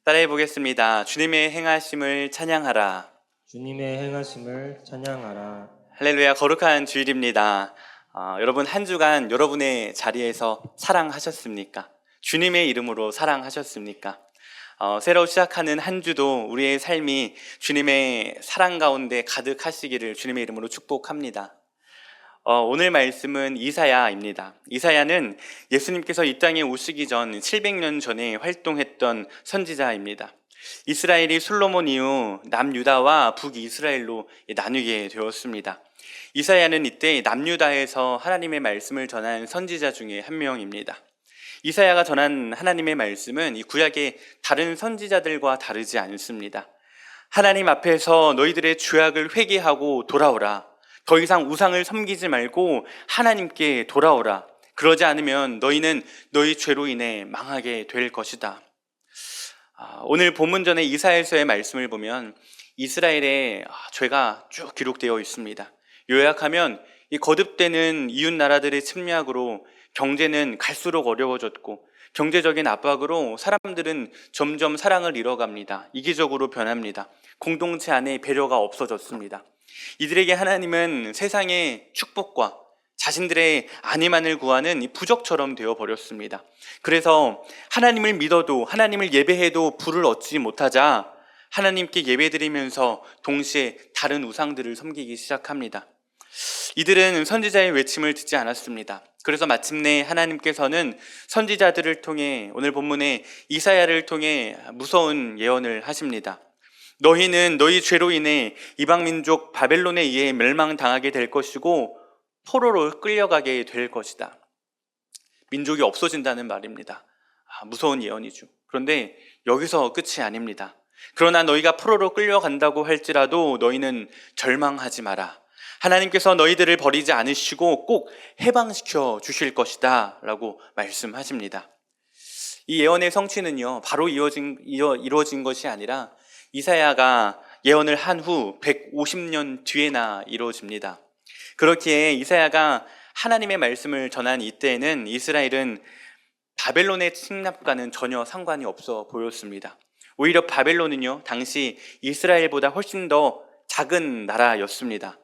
따라해 보겠습니다. 주님의 행하심을 찬양하라. 주님의 행하심을 찬양하라. 할렐루야. 거룩한 주일입니다. 여러분 한 주간 여러분의 자리에서 사랑하셨습니까? 주님의 이름으로 사랑하셨습니까? 새로 시작하는 한 주도 우리의 삶이 주님의 사랑 가운데 가득하시기를 주님의 이름으로 축복합니다. 오늘 말씀은 이사야입니다. 이사야는 예수님께서 이 땅에 오시기 전 700년 전에 활동했던 선지자입니다. 이스라엘이 솔로몬 이후 남유다와 북이스라엘로 나뉘게 되었습니다. 이사야는 이때 남유다에서 하나님의 말씀을 전한 선지자 중에 한 명입니다. 이사야가 전한 하나님의 말씀은 이 구약의 다른 선지자들과 다르지 않습니다. 하나님 앞에서 너희들의 죄악을 회개하고 돌아오라. 더 이상 우상을 섬기지 말고 하나님께 돌아오라. 그러지 않으면 너희는 너희 죄로 인해 망하게 될 것이다. 오늘 본문전에 이사야서의 말씀을 보면 이스라엘의 죄가 쭉 기록되어 있습니다. 요약하면 이 거듭되는 이웃 나라들의 침략으로 경제는 갈수록 어려워졌고 경제적인 압박으로 사람들은 점점 사랑을 잃어갑니다. 이기적으로 변합니다. 공동체 안에 배려가 없어졌습니다. 이들에게 하나님은 세상의 축복과 자신들의 안위만을 구하는 이 부적처럼 되어버렸습니다. 그래서 하나님을 믿어도 하나님을 예배해도 부를 얻지 못하자 하나님께 예배드리면서 동시에 다른 우상들을 섬기기 시작합니다. 이들은 선지자의 외침을 듣지 않았습니다. 그래서 마침내 하나님께서는 선지자들을 통해 오늘 본문에 이사야를 통해 무서운 예언을 하십니다. 너희는 너희 죄로 인해 이방민족 바벨론에 의해 멸망당하게 될 것이고 포로로 끌려가게 될 것이다. 민족이 없어진다는 말입니다. 무서운 예언이죠. 그런데 여기서 끝이 아닙니다. 그러나 너희가 포로로 끌려간다고 할지라도 너희는 절망하지 마라. 하나님께서 너희들을 버리지 않으시고 꼭 해방시켜 주실 것이다 라고 말씀하십니다. 이 예언의 성취는요 바로 이루어진 것이 아니라 이사야가 예언을 한 후 150년 뒤에나 이루어집니다. 그렇기에 이사야가 하나님의 말씀을 전한 이때에는 이스라엘은 바벨론의 침략과는 전혀 상관이 없어 보였습니다. 오히려 바벨론은요 당시 이스라엘보다 훨씬 더 작은 나라였습니다.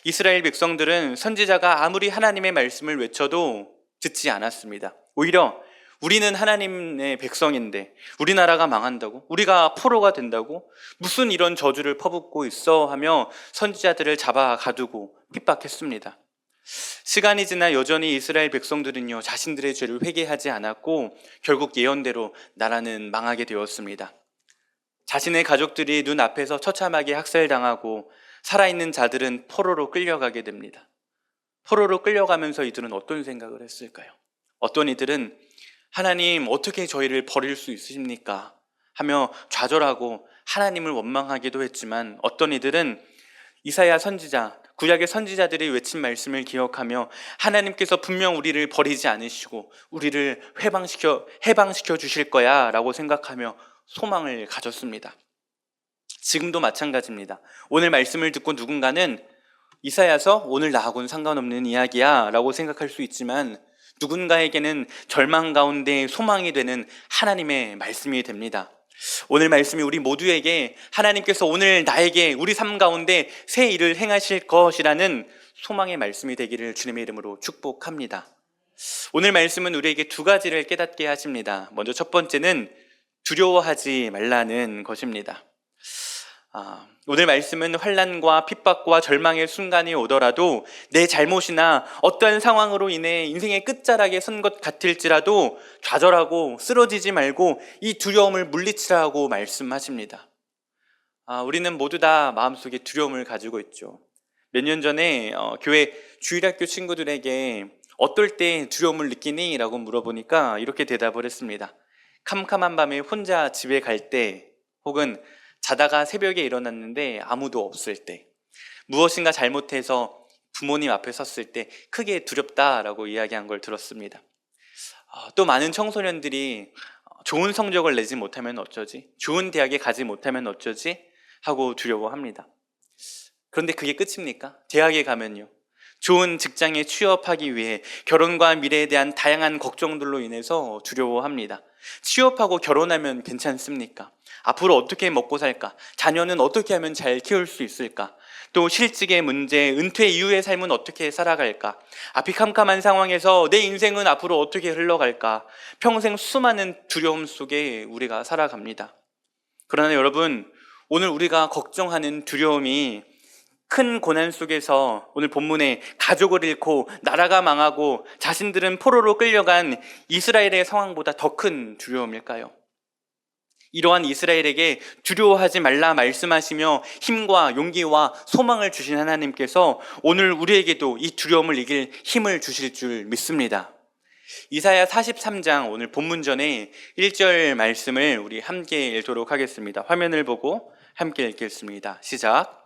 이스라엘 백성들은 선지자가 아무리 하나님의 말씀을 외쳐도 듣지 않았습니다. 오히려 우리는 하나님의 백성인데 우리나라가 망한다고? 우리가 포로가 된다고? 무슨 이런 저주를 퍼붓고 있어? 하며 선지자들을 잡아 가두고 핍박했습니다. 시간이 지나 여전히 이스라엘 백성들은요 자신들의 죄를 회개하지 않았고 결국 예언대로 나라는 망하게 되었습니다. 자신의 가족들이 눈앞에서 처참하게 학살당하고 살아있는 자들은 포로로 끌려가게 됩니다. 포로로 끌려가면서 이들은 어떤 생각을 했을까요? 어떤 이들은 하나님 어떻게 저희를 버릴 수 있으십니까? 하며 좌절하고 하나님을 원망하기도 했지만 어떤 이들은 이사야 선지자, 구약의 선지자들이 외친 말씀을 기억하며 하나님께서 분명 우리를 버리지 않으시고 우리를 해방시켜 주실 거야 라고 생각하며 소망을 가졌습니다. 지금도 마찬가지입니다. 오늘 말씀을 듣고 누군가는 이사야서 오늘 나하고는 상관없는 이야기야 라고 생각할 수 있지만 누군가에게는 절망 가운데 소망이 되는 하나님의 말씀이 됩니다. 오늘 말씀이 우리 모두에게 하나님께서 오늘 나에게 우리 삶 가운데 새 일을 행하실 것이라는 소망의 말씀이 되기를 주님의 이름으로 축복합니다. 오늘 말씀은 우리에게 두 가지를 깨닫게 하십니다. 먼저 첫 번째는 두려워하지 말라는 것입니다. 오늘 말씀은 환난과 핍박과 절망의 순간이 오더라도 내 잘못이나 어떠한 상황으로 인해 인생의 끝자락에 선 것 같을지라도 좌절하고 쓰러지지 말고 이 두려움을 물리치라고 말씀하십니다. 우리는 모두 다 마음속에 두려움을 가지고 있죠. 몇 년 전에 교회 주일학교 친구들에게 어떨 때 두려움을 느끼니? 라고 물어보니까 이렇게 대답을 했습니다. 캄캄한 밤에 혼자 집에 갈 때 혹은 자다가 새벽에 일어났는데 아무도 없을 때, 무엇인가 잘못해서 부모님 앞에 섰을 때 크게 두렵다라고 이야기한 걸 들었습니다. 또 많은 청소년들이 좋은 성적을 내지 못하면 어쩌지? 좋은 대학에 가지 못하면 어쩌지? 하고 두려워합니다. 그런데 그게 끝입니까? 대학에 가면요 좋은 직장에 취업하기 위해 결혼과 미래에 대한 다양한 걱정들로 인해서 두려워합니다. 취업하고 결혼하면 괜찮습니까? 앞으로 어떻게 먹고 살까? 자녀는 어떻게 하면 잘 키울 수 있을까? 또 실직의 문제, 은퇴 이후의 삶은 어떻게 살아갈까? 앞이 캄캄한 상황에서 내 인생은 앞으로 어떻게 흘러갈까? 평생 수많은 두려움 속에 우리가 살아갑니다. 그러나 여러분, 오늘 우리가 걱정하는 두려움이 큰 고난 속에서 오늘 본문에 가족을 잃고 나라가 망하고 자신들은 포로로 끌려간 이스라엘의 상황보다 더 큰 두려움일까요? 이러한 이스라엘에게 두려워하지 말라 말씀하시며 힘과 용기와 소망을 주신 하나님께서 오늘 우리에게도 이 두려움을 이길 힘을 주실 줄 믿습니다. 이사야 43장 오늘 본문 전에 1절 말씀을 우리 함께 읽도록 하겠습니다. 화면을 보고 함께 읽겠습니다. 시작.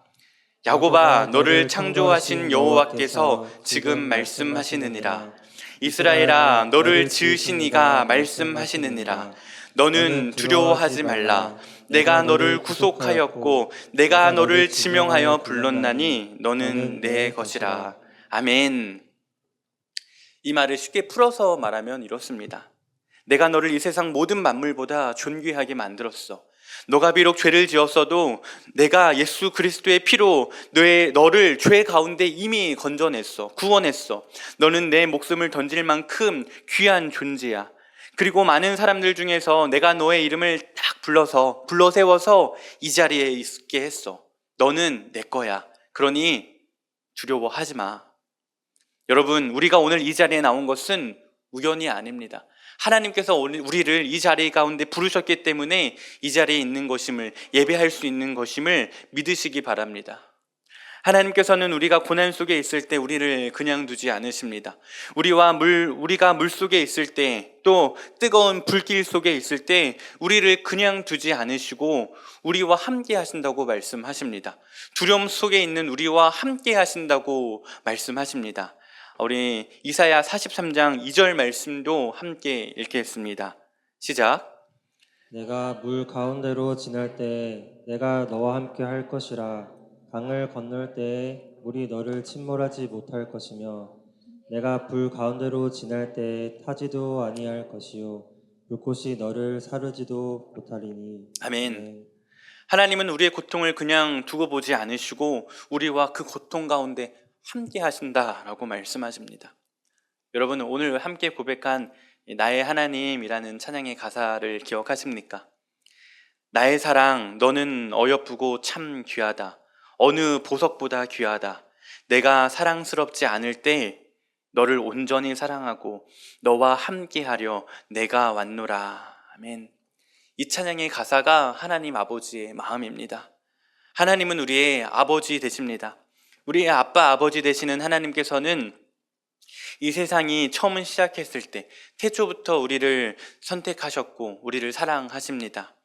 야곱아, 너를 창조하신 여호와께서 지금 말씀하시느니라. 이스라엘아, 너를 지으신 이가 말씀하시느니라. 너는 두려워하지 말라. 내가 너를 구속하였고 내가 너를 지명하여 불렀나니 너는 내 것이라. 아멘. 이 말을 쉽게 풀어서 말하면 이렇습니다. 내가 너를 이 세상 모든 만물보다 존귀하게 만들었어. 너가 비록 죄를 지었어도 내가 예수 그리스도의 피로 너를 죄 가운데 이미 건져냈어. 구원했어. 너는 내 목숨을 던질 만큼 귀한 존재야. 그리고 많은 사람들 중에서 내가 너의 이름을 딱 불러 세워서 이 자리에 있게 했어. 너는 내 거야. 그러니 두려워하지 마. 여러분, 우리가 오늘 이 자리에 나온 것은 우연이 아닙니다. 하나님께서 우리를 이 자리 가운데 부르셨기 때문에 이 자리에 있는 것임을, 예배할 수 있는 것임을 믿으시기 바랍니다. 하나님께서는 우리가 고난 속에 있을 때 우리를 그냥 두지 않으십니다. 우리가 물 속에 있을 때, 또 뜨거운 불길 속에 있을 때 우리를 그냥 두지 않으시고 우리와 함께 하신다고 말씀하십니다. 두려움 속에 있는 우리와 함께 하신다고 말씀하십니다. 우리 이사야 43장 2절 말씀도 함께 읽겠습니다. 시작. 내가 물 가운데로 지날 때 내가 너와 함께 할 것이라. 강을 건널 때에 물이 너를 침몰하지 못할 것이며 내가 불 가운데로 지날 때에 타지도 아니할 것이요 불꽃이 너를 사르지도 못하리니. 아멘. 하나님은 우리의 고통을 그냥 두고 보지 않으시고 우리와 그 고통 가운데 함께 하신다라고 말씀하십니다. 여러분, 오늘 함께 고백한 나의 하나님이라는 찬양의 가사를 기억하십니까? 나의 사랑, 너는 어여쁘고 참 귀하다. 어느 보석보다 귀하다. 내가 사랑스럽지 않을 때 너를 온전히 사랑하고 너와 함께하려 내가 왔노라. 아멘. 이 찬양의 가사가 하나님 아버지의 마음입니다. 하나님은 우리의 아버지 되십니다. 우리의 아빠 아버지 되시는 하나님께서는 이 세상이 처음 시작했을 때 태초부터 우리를 선택하셨고 우리를 사랑하십니다.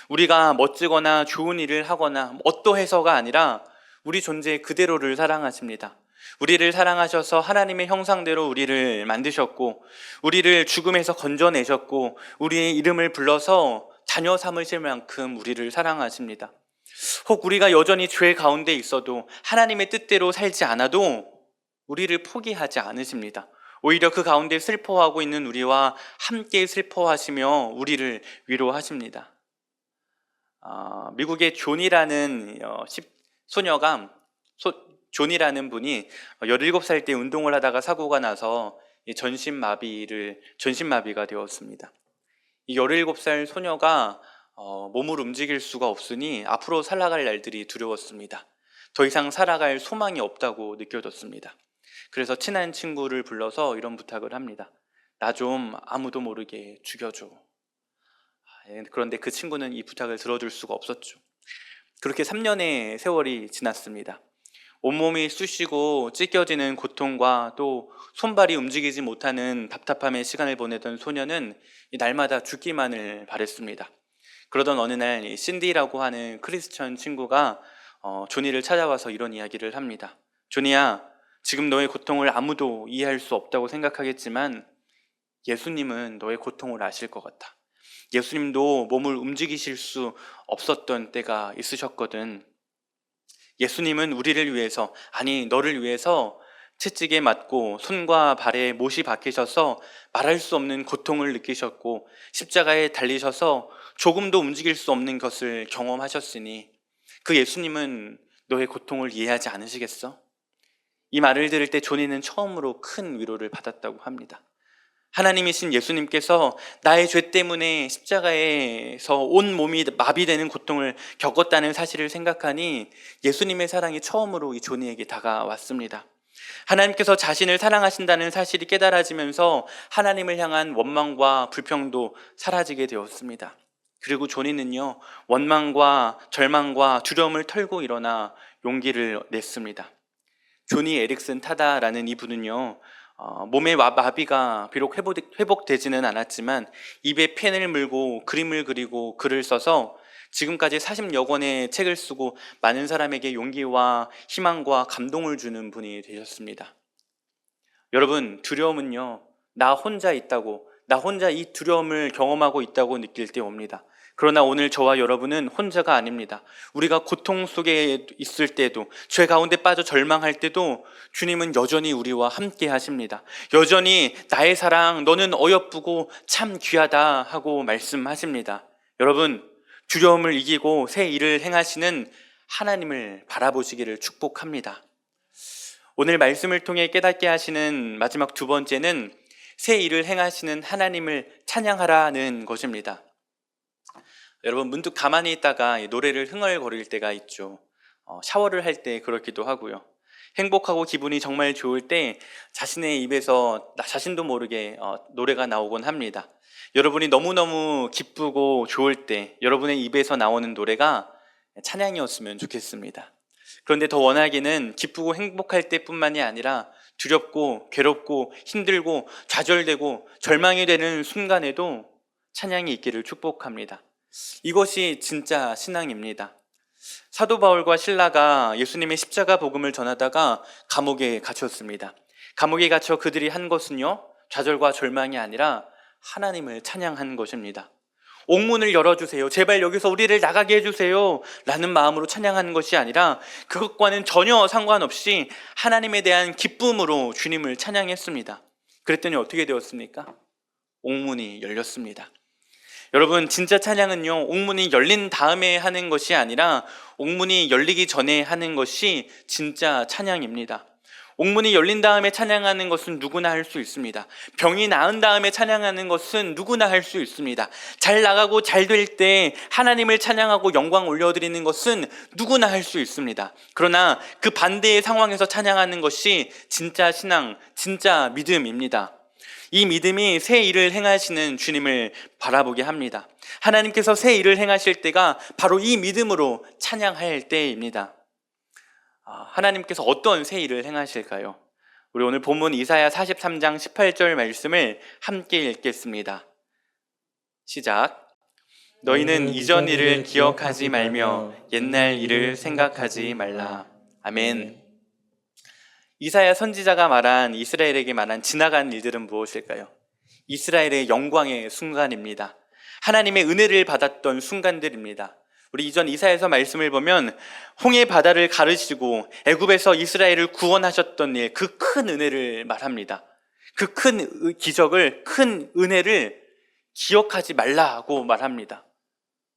우리가 멋지거나 좋은 일을 하거나 어떠해서가 아니라 우리 존재 그대로를 사랑하십니다. 우리를 사랑하셔서 하나님의 형상대로 우리를 만드셨고 우리를 죽음에서 건져내셨고 우리의 이름을 불러서 자녀 삼으실 만큼 우리를 사랑하십니다. 혹 우리가 여전히 죄 가운데 있어도 하나님의 뜻대로 살지 않아도 우리를 포기하지 않으십니다. 오히려 그 가운데 슬퍼하고 있는 우리와 함께 슬퍼하시며 우리를 위로하십니다. 미국의 존이라는 소녀가 존이라는 분이 17살 때 운동을 하다가 사고가 나서 전신마비가 되었습니다. 이 17살 소녀가 몸을 움직일 수가 없으니 앞으로 살아갈 날들이 두려웠습니다. 더 이상 살아갈 소망이 없다고 느껴졌습니다. 그래서 친한 친구를 불러서 이런 부탁을 합니다. 나 좀 아무도 모르게 죽여줘. 그런데 그 친구는 이 부탁을 들어줄 수가 없었죠. 그렇게 3년의 세월이 지났습니다. 온몸이 쑤시고 찢겨지는 고통과 또 손발이 움직이지 못하는 답답함의 시간을 보내던 소녀는 날마다 죽기만을 바랬습니다. 그러던 어느 날 신디라고 하는 크리스천 친구가 조니를 찾아와서 이런 이야기를 합니다. 조니야, 지금 너의 고통을 아무도 이해할 수 없다고 생각하겠지만 예수님은 너의 고통을 아실 것 같아. 예수님도 몸을 움직이실 수 없었던 때가 있으셨거든. 예수님은 우리를 위해서, 아니 너를 위해서 채찍에 맞고 손과 발에 못이 박히셔서 말할 수 없는 고통을 느끼셨고 십자가에 달리셔서 조금도 움직일 수 없는 것을 경험하셨으니 그 예수님은 너의 고통을 이해하지 않으시겠어? 이 말을 들을 때 조니는 처음으로 큰 위로를 받았다고 합니다. 하나님이신 예수님께서 나의 죄 때문에 십자가에서 온 몸이 마비되는 고통을 겪었다는 사실을 생각하니 예수님의 사랑이 처음으로 이 조니에게 다가왔습니다. 하나님께서 자신을 사랑하신다는 사실이 깨달아지면서 하나님을 향한 원망과 불평도 사라지게 되었습니다. 그리고 조니는요, 원망과 절망과 두려움을 털고 일어나 용기를 냈습니다. 조니 에릭슨 타다라는 이분은요, 몸의 마비가 비록 회복되지는 않았지만 입에 펜을 물고 그림을 그리고 글을 써서 지금까지 40여 권의 책을 쓰고 많은 사람에게 용기와 희망과 감동을 주는 분이 되셨습니다. 여러분, 두려움은요, 나 혼자 있다고, 나 혼자 이 두려움을 경험하고 있다고 느낄 때 옵니다. 그러나 오늘 저와 여러분은 혼자가 아닙니다. 우리가 고통 속에 있을 때도, 죄 가운데 빠져 절망할 때도 주님은 여전히 우리와 함께 하십니다. 여전히 나의 사랑, 너는 어여쁘고 참 귀하다 하고 말씀하십니다. 여러분, 두려움을 이기고 새 일을 행하시는 하나님을 바라보시기를 축복합니다. 오늘 말씀을 통해 깨닫게 하시는 마지막 두 번째는 새 일을 행하시는 하나님을 찬양하라는 것입니다. 여러분, 문득 가만히 있다가 노래를 흥얼거릴 때가 있죠. 샤워를 할 때 그렇기도 하고요. 행복하고 기분이 정말 좋을 때 자신의 입에서 나 자신도 모르게 노래가 나오곤 합니다. 여러분이 너무너무 기쁘고 좋을 때 여러분의 입에서 나오는 노래가 찬양이었으면 좋겠습니다. 그런데 더 원하기는 기쁘고 행복할 때뿐만이 아니라 두렵고 괴롭고 힘들고 좌절되고 절망이 되는 순간에도 찬양이 있기를 축복합니다. 이것이 진짜 신앙입니다. 사도 바울과 실라가 예수님의 십자가 복음을 전하다가 감옥에 갇혔습니다. 감옥에 갇혀 그들이 한 것은요, 좌절과 절망이 아니라 하나님을 찬양한 것입니다. 옥문을 열어주세요, 제발 여기서 우리를 나가게 해주세요 라는 마음으로 찬양하는 것이 아니라 그것과는 전혀 상관없이 하나님에 대한 기쁨으로 주님을 찬양했습니다. 그랬더니 어떻게 되었습니까? 옥문이 열렸습니다. 여러분, 진짜 찬양은요, 옥문이 열린 다음에 하는 것이 아니라 옥문이 열리기 전에 하는 것이 진짜 찬양입니다. 옥문이 열린 다음에 찬양하는 것은 누구나 할 수 있습니다. 병이 나은 다음에 찬양하는 것은 누구나 할 수 있습니다. 잘 나가고 잘 될 때 하나님을 찬양하고 영광 올려드리는 것은 누구나 할 수 있습니다. 그러나 그 반대의 상황에서 찬양하는 것이 진짜 신앙, 진짜 믿음입니다. 이 믿음이 새 일을 행하시는 주님을 바라보게 합니다. 하나님께서 새 일을 행하실 때가 바로 이 믿음으로 찬양할 때입니다. 하나님께서 어떤 새 일을 행하실까요? 우리 오늘 본문 이사야 43장 18절 말씀을 함께 읽겠습니다. 시작. 너희는 이전 일을 기억하지 말며 옛날 일을 생각하지 말라. 아멘. 이사야 선지자가 말한 이스라엘에게 말한 지나간 일들은 무엇일까요? 이스라엘의 영광의 순간입니다. 하나님의 은혜를 받았던 순간들입니다. 우리 이전 이사야서 말씀을 보면 홍해 바다를 가르시고 애굽에서 이스라엘을 구원하셨던 일, 그 큰 은혜를 말합니다. 그 큰 기적을, 큰 은혜를 기억하지 말라고 말합니다.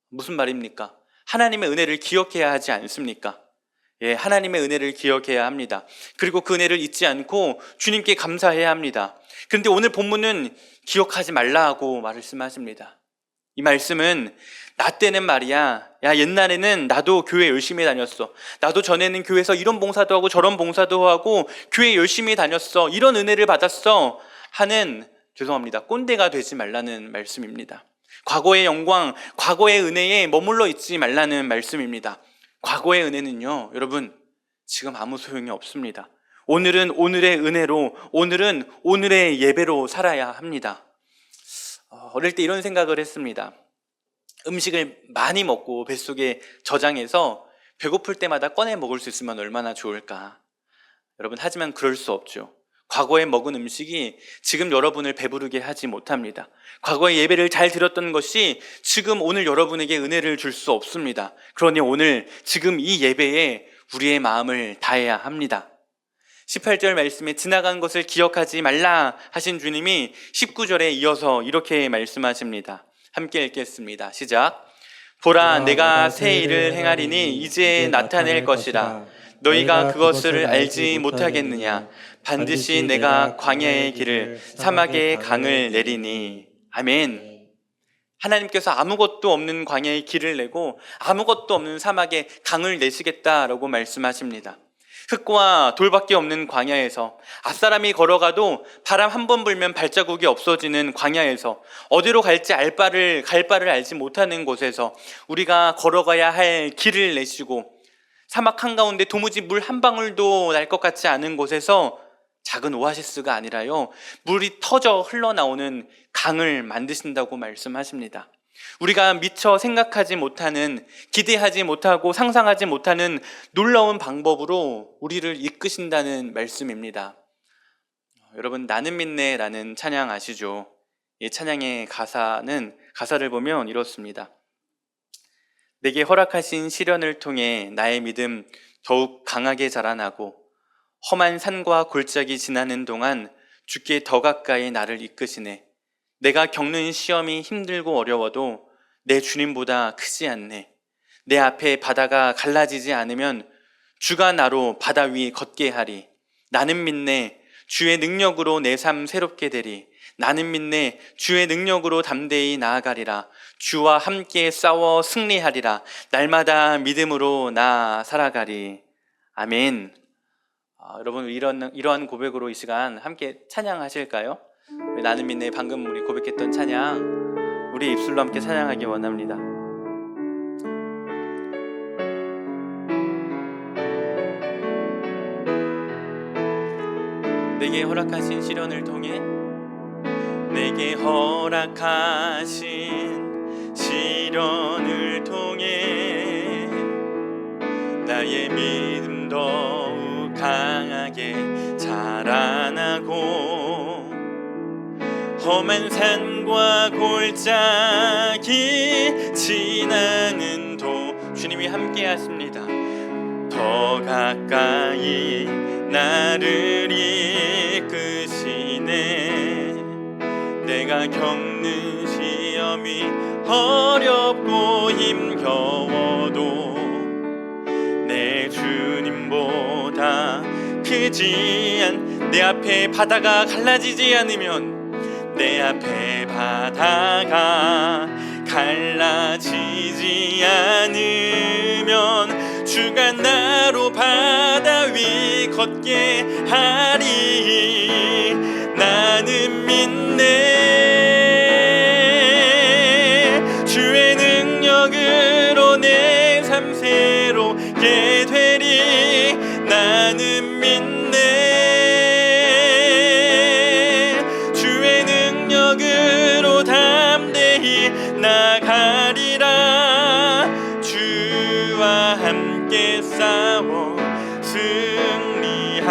무슨 말입니까? 하나님의 은혜를 기억해야 하지 않습니까? 예, 하나님의 은혜를 기억해야 합니다. 그리고 그 은혜를 잊지 않고 주님께 감사해야 합니다. 그런데 오늘 본문은 기억하지 말라고 말씀하십니다. 이 말씀은 나 때는 말이야, 야 옛날에는 나도 교회 열심히 다녔어, 나도 전에는 교회에서 이런 봉사도 하고 저런 봉사도 하고 교회 열심히 다녔어, 이런 은혜를 받았어 하는, 죄송합니다, 꼰대가 되지 말라는 말씀입니다. 과거의 영광, 과거의 은혜에 머물러 있지 말라는 말씀입니다. 과거의 은혜는요, 여러분, 지금 아무 소용이 없습니다. 오늘은 오늘의 은혜로, 오늘은 오늘의 예배로 살아야 합니다. 어릴 때 이런 생각을 했습니다. 음식을 많이 먹고 뱃속에 저장해서 배고플 때마다 꺼내 먹을 수 있으면 얼마나 좋을까. 여러분, 하지만 그럴 수 없죠. 과거에 먹은 음식이 지금 여러분을 배부르게 하지 못합니다. 과거에 예배를 잘 드렸던 것이 지금 오늘 여러분에게 은혜를 줄 수 없습니다. 그러니 오늘 지금 이 예배에 우리의 마음을 다해야 합니다. 18절 말씀에 지나간 것을 기억하지 말라 하신 주님이 19절에 이어서 이렇게 말씀하십니다. 함께 읽겠습니다. 시작. 보라, 내가 새 일을 행하리니 이제 나타낼 것이라. 너희가 그것을 알지 못하겠느냐. 반드시 내가 광야의 길을 사막의 강을 내리니. 아멘. 하나님께서 아무것도 없는 광야의 길을 내고 아무것도 없는 사막에 강을 내시겠다라고 말씀하십니다. 흙과 돌밖에 없는 광야에서, 앞사람이 걸어가도 바람 한 번 불면 발자국이 없어지는 광야에서, 어디로 갈지 갈 바를 알지 못하는 곳에서 우리가 걸어가야 할 길을 내시고, 사막 한가운데 도무지 물 한 방울도 날 것 같지 않은 곳에서 작은 오아시스가 아니라요, 물이 터져 흘러나오는 강을 만드신다고 말씀하십니다. 우리가 미처 생각하지 못하는, 기대하지 못하고 상상하지 못하는 놀라운 방법으로 우리를 이끄신다는 말씀입니다. 여러분, 나는 믿네라는 찬양 아시죠? 이 찬양의 가사를 보면 이렇습니다. 내게 허락하신 시련을 통해 나의 믿음 더욱 강하게 자라나고, 험한 산과 골짜기 지나는 동안 주께 더 가까이 나를 이끄시네. 내가 겪는 시험이 힘들고 어려워도 내 주님보다 크지 않네. 내 앞에 바다가 갈라지지 않으면 주가 나로 바다 위 걷게 하리. 나는 믿네. 주의 능력으로 내 삶 새롭게 되리. 나는 믿네. 주의 능력으로 담대히 나아가리라. 주와 함께 싸워 승리하리라. 날마다 믿음으로 나 살아가리. 아멘. 여러분, 이러한 고백으로 이 시간 함께 찬양하실까요? 나는 믿네, 방금 우리 고백했던 찬양, 우리 입술로 함께 찬양하기 원합니다. 내게 허락하신 시련을 통해, 내게 허락하신 시련을 통해 나의 믿음 더욱 강하게 자라나고, 험한 산과 골짜기 지나는 주님이 함께 하십니다. 더 가까이 나를 이끄시네. 내가 겪는 시험이 어렵고 힘겨워도 내 주님보다 내 앞에 바다가 갈라지지 않으면, 내 앞에 바다가 갈라지지 않으면 주가 나로 바다 위 걷게 하리. 나는 믿네. 주의 능력으로 내 삶 새롭게 되리. 나는 믿네. 주의 능력으로 담대히 나가리라. 주와 함께 싸워 승리하리라.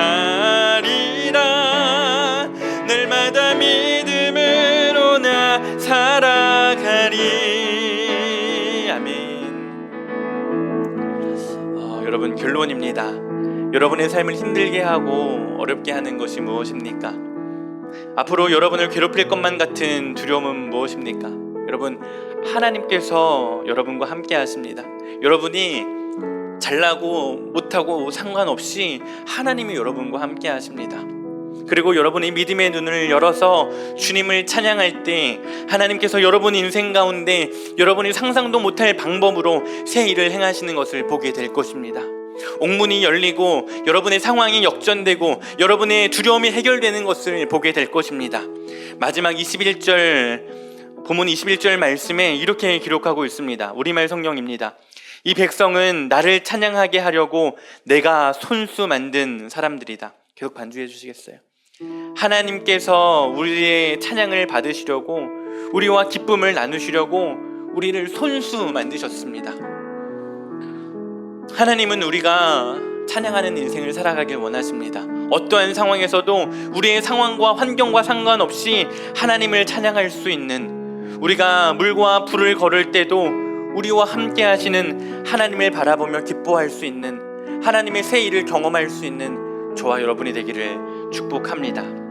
날마다 믿음으로 나 살아가리. 아멘. 여러분, 결론입니다. 여러분의 삶을 힘들게 하고 어렵게 하는 것이 무엇입니까? 앞으로 여러분을 괴롭힐 것만 같은 두려움은 무엇입니까? 여러분, 하나님께서 여러분과 함께 하십니다. 여러분이 잘나고 못하고 상관없이 하나님이 여러분과 함께 하십니다. 그리고 여러분이 믿음의 눈을 열어서 주님을 찬양할 때 하나님께서 여러분 인생 가운데 여러분이 상상도 못할 방법으로 새 일을 행하시는 것을 보게 될 것입니다. 옥문이 열리고 여러분의 상황이 역전되고 여러분의 두려움이 해결되는 것을 보게 될 것입니다. 마지막 본문 21절 말씀에 이렇게 기록하고 있습니다. 우리말 성경입니다. 이 백성은 나를 찬양하게 하려고 내가 손수 만든 사람들이다. 계속 반주해 주시겠어요? 하나님께서 우리의 찬양을 받으시려고, 우리와 기쁨을 나누시려고 우리를 손수 만드셨습니다. 하나님은 우리가 찬양하는 인생을 살아가길 원하십니다. 어떠한 상황에서도 우리의 상황과 환경과 상관없이 하나님을 찬양할 수 있는, 우리가 물과 불을 걸을 때도 우리와 함께 하시는 하나님을 바라보며 기뻐할 수 있는, 하나님의 새 일을 경험할 수 있는 저와 여러분이 되기를 축복합니다.